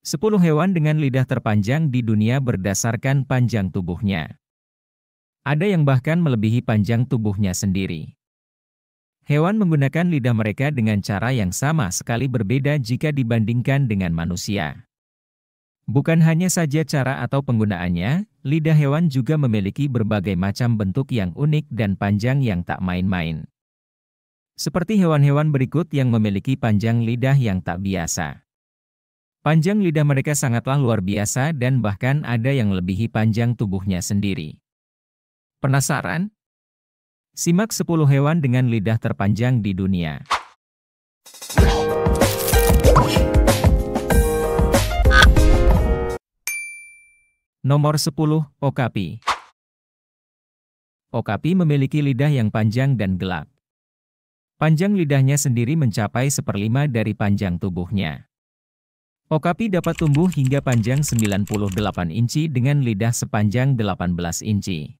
10 hewan dengan lidah terpanjang di dunia berdasarkan panjang tubuhnya. Ada yang bahkan melebihi panjang tubuhnya sendiri. Hewan menggunakan lidah mereka dengan cara yang sama sekali berbeda jika dibandingkan dengan manusia. Bukan hanya saja cara atau penggunaannya, lidah hewan juga memiliki berbagai macam bentuk yang unik dan panjang yang tak main-main. Seperti hewan-hewan berikut yang memiliki panjang lidah yang tak biasa. Panjang lidah mereka sangatlah luar biasa dan bahkan ada yang melebihi panjang tubuhnya sendiri. Penasaran? Simak 10 hewan dengan lidah terpanjang di dunia. Nomor 10, okapi. Okapi memiliki lidah yang panjang dan gelap. Panjang lidahnya sendiri mencapai 1/5 dari panjang tubuhnya. Okapi dapat tumbuh hingga panjang 98 inci dengan lidah sepanjang 18 inci.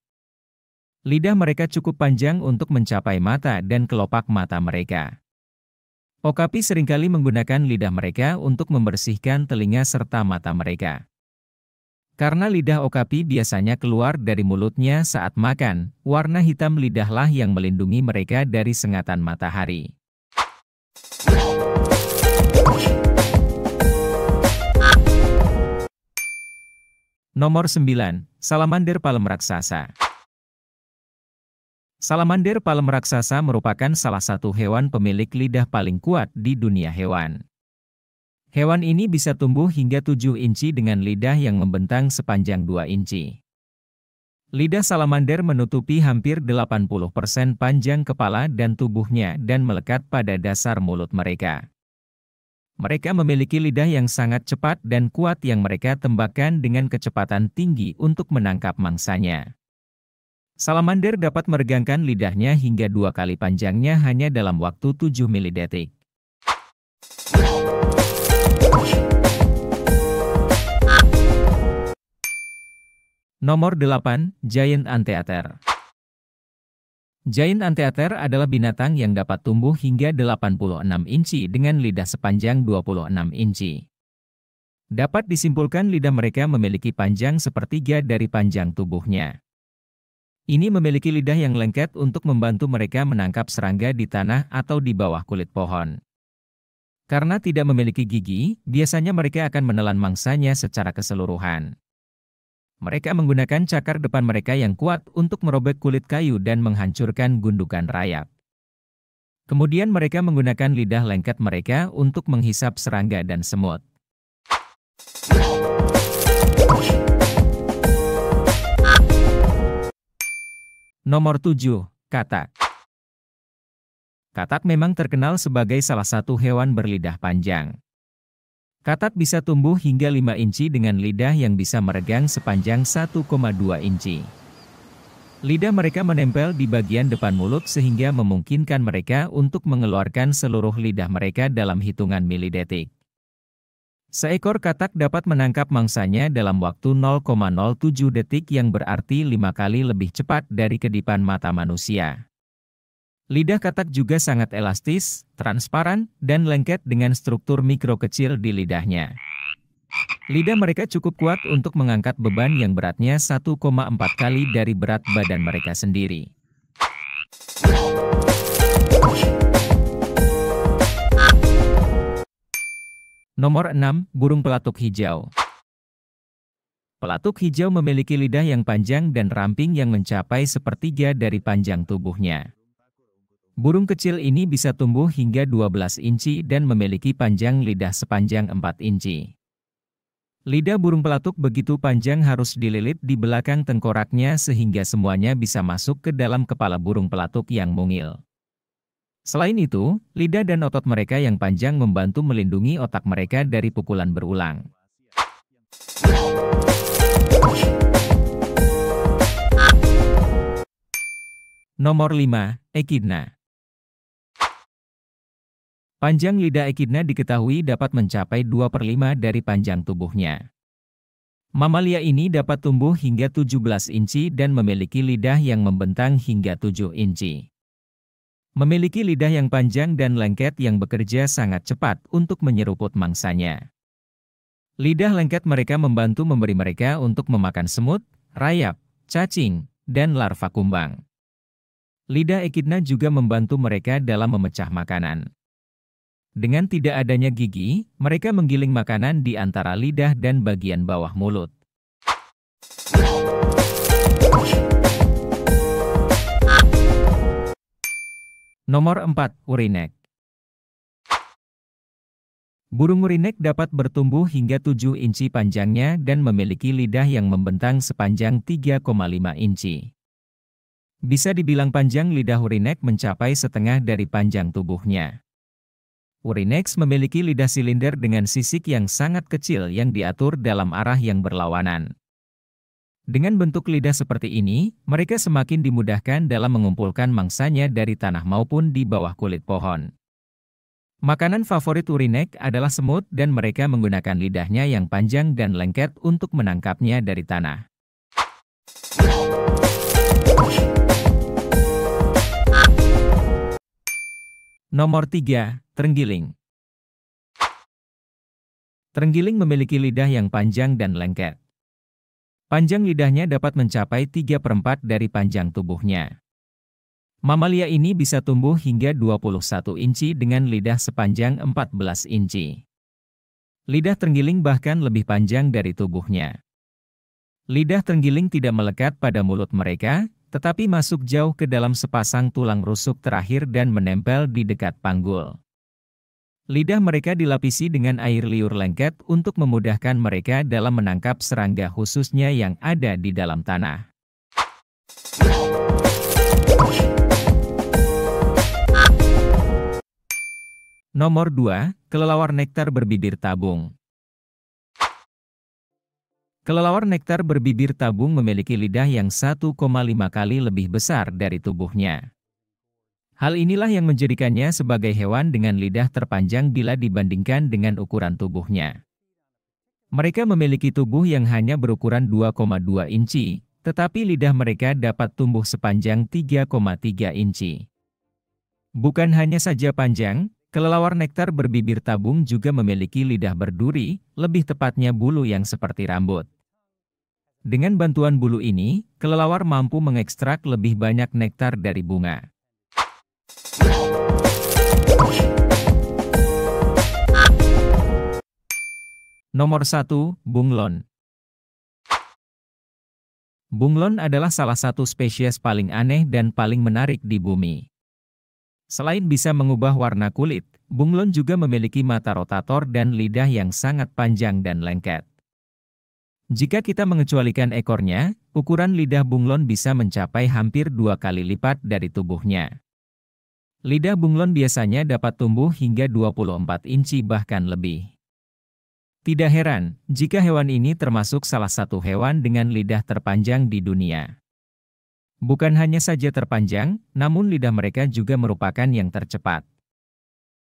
Lidah mereka cukup panjang untuk mencapai mata dan kelopak mata mereka. Okapi seringkali menggunakan lidah mereka untuk membersihkan telinga serta mata mereka. Karena lidah okapi biasanya keluar dari mulutnya saat makan, warna hitam lidahlah yang melindungi mereka dari sengatan matahari. Nomor 9, salamander palem raksasa. Salamander palem raksasa merupakan salah satu hewan pemilik lidah paling kuat di dunia hewan. Hewan ini bisa tumbuh hingga 7 inci dengan lidah yang membentang sepanjang 2 inci. Lidah salamander menutupi hampir 80% panjang kepala dan tubuhnya dan melekat pada dasar mulut mereka. Mereka memiliki lidah yang sangat cepat dan kuat yang mereka tembakkan dengan kecepatan tinggi untuk menangkap mangsanya. Salamander dapat meregangkan lidahnya hingga 2 kali panjangnya hanya dalam waktu 7 milidetik. Nomor 8, Giant Anteater. Giant Anteater adalah binatang yang dapat tumbuh hingga 86 inci dengan lidah sepanjang 26 inci. Dapat disimpulkan lidah mereka memiliki panjang 1/3 dari panjang tubuhnya. Ini memiliki lidah yang lengket untuk membantu mereka menangkap serangga di tanah atau di bawah kulit pohon. Karena tidak memiliki gigi, biasanya mereka akan menelan mangsanya secara keseluruhan. Mereka menggunakan cakar depan mereka yang kuat untuk merobek kulit kayu dan menghancurkan gundukan rayap. Kemudian mereka menggunakan lidah lengket mereka untuk menghisap serangga dan semut. Nomor 7, katak. Katak memang terkenal sebagai salah satu hewan berlidah panjang. Katak bisa tumbuh hingga 5 inci dengan lidah yang bisa meregang sepanjang 1,2 inci. Lidah mereka menempel di bagian depan mulut sehingga memungkinkan mereka untuk mengeluarkan seluruh lidah mereka dalam hitungan milidetik. Seekor katak dapat menangkap mangsanya dalam waktu 0,07 detik yang berarti 5 kali lebih cepat dari kedipan mata manusia. Lidah katak juga sangat elastis, transparan, dan lengket dengan struktur mikro kecil di lidahnya. Lidah mereka cukup kuat untuk mengangkat beban yang beratnya 1,4 kali dari berat badan mereka sendiri. Nomor 6, burung pelatuk hijau. Pelatuk hijau memiliki lidah yang panjang dan ramping yang mencapai 1/3 dari panjang tubuhnya. Burung kecil ini bisa tumbuh hingga 12 inci dan memiliki panjang lidah sepanjang 4 inci. Lidah burung pelatuk begitu panjang harus dililit di belakang tengkoraknya sehingga semuanya bisa masuk ke dalam kepala burung pelatuk yang mungil. Selain itu, lidah dan otot mereka yang panjang membantu melindungi otak mereka dari pukulan berulang. Nomor 5, Echidna. Panjang lidah echidna diketahui dapat mencapai 2/5 dari panjang tubuhnya. Mamalia ini dapat tumbuh hingga 17 inci dan memiliki lidah yang membentang hingga 7 inci. Memiliki lidah yang panjang dan lengket yang bekerja sangat cepat untuk menyeruput mangsanya. Lidah lengket mereka membantu memberi mereka untuk memakan semut, rayap, cacing, dan larva kumbang. Lidah echidna juga membantu mereka dalam memecah makanan. Dengan tidak adanya gigi, mereka menggiling makanan di antara lidah dan bagian bawah mulut. Nomor 4. Urinek. Burung urinek dapat bertumbuh hingga 7 inci panjangnya dan memiliki lidah yang membentang sepanjang 3,5 inci. Bisa dibilang panjang lidah urinek mencapai setengah dari panjang tubuhnya. Urinex memiliki lidah silinder dengan sisik yang sangat kecil yang diatur dalam arah yang berlawanan. Dengan bentuk lidah seperti ini, mereka semakin dimudahkan dalam mengumpulkan mangsanya dari tanah maupun di bawah kulit pohon. Makanan favorit urinek adalah semut dan mereka menggunakan lidahnya yang panjang dan lengket untuk menangkapnya dari tanah. Nomor 3. Terenggiling. Terenggiling memiliki lidah yang panjang dan lengket. Panjang lidahnya dapat mencapai 3/4 dari panjang tubuhnya. Mamalia ini bisa tumbuh hingga 21 inci dengan lidah sepanjang 14 inci. Lidah terenggiling bahkan lebih panjang dari tubuhnya. Lidah terenggiling tidak melekat pada mulut mereka, tetapi masuk jauh ke dalam sepasang tulang rusuk terakhir dan menempel di dekat panggul. Lidah mereka dilapisi dengan air liur lengket untuk memudahkan mereka dalam menangkap serangga khususnya yang ada di dalam tanah. Nomor 2. Kelelawar nektar berbibir tabung. Kelelawar nektar berbibir tabung memiliki lidah yang 1,5 kali lebih besar dari tubuhnya. Hal inilah yang menjadikannya sebagai hewan dengan lidah terpanjang bila dibandingkan dengan ukuran tubuhnya. Mereka memiliki tubuh yang hanya berukuran 2,2 inci, tetapi lidah mereka dapat tumbuh sepanjang 3,3 inci. Bukan hanya saja panjang, kelelawar nektar berbibir tabung juga memiliki lidah berduri, lebih tepatnya bulu yang seperti rambut. Dengan bantuan bulu ini, kelelawar mampu mengekstrak lebih banyak nektar dari bunga. Nomor 1. Bunglon. Bunglon adalah salah satu spesies paling aneh dan paling menarik di bumi. Selain bisa mengubah warna kulit, bunglon juga memiliki mata rotator dan lidah yang sangat panjang dan lengket. Jika kita mengecualikan ekornya, ukuran lidah bunglon bisa mencapai hampir 2 kali lipat dari tubuhnya. Lidah bunglon biasanya dapat tumbuh hingga 24 inci bahkan lebih. Tidak heran jika hewan ini termasuk salah satu hewan dengan lidah terpanjang di dunia. Bukan hanya saja terpanjang, namun lidah mereka juga merupakan yang tercepat.